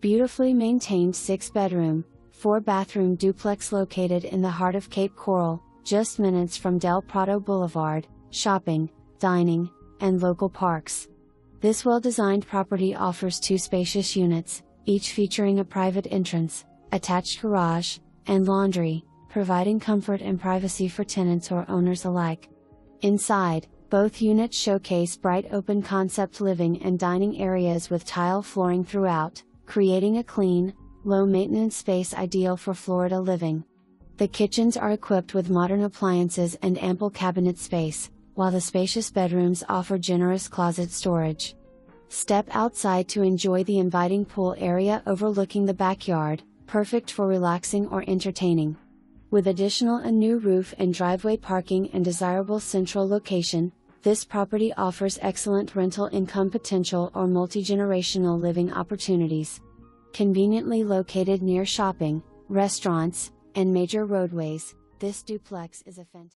Beautifully maintained 6-bedroom, 4-bathroom duplex located in the heart of Cape Coral, just minutes from Del Prado Boulevard, shopping, dining, and local parks. This well-designed property offers 2 spacious units, each featuring a private entrance, attached garage, and laundry, providing comfort and privacy for tenants or owners alike. Inside, both units showcase bright open-concept living and dining areas with tile flooring throughout, creating a clean, low-maintenance space ideal for Florida living. The kitchens are equipped with modern appliances and ample cabinet space, while the spacious bedrooms offer generous closet storage. Step outside to enjoy the inviting pool area overlooking the backyard, perfect for relaxing or entertaining. With additional a new roof and driveway parking and desirable central location, this property offers excellent rental income potential or multi-generational living opportunities. Conveniently located near shopping, restaurants, and major roadways, this duplex is a fantastic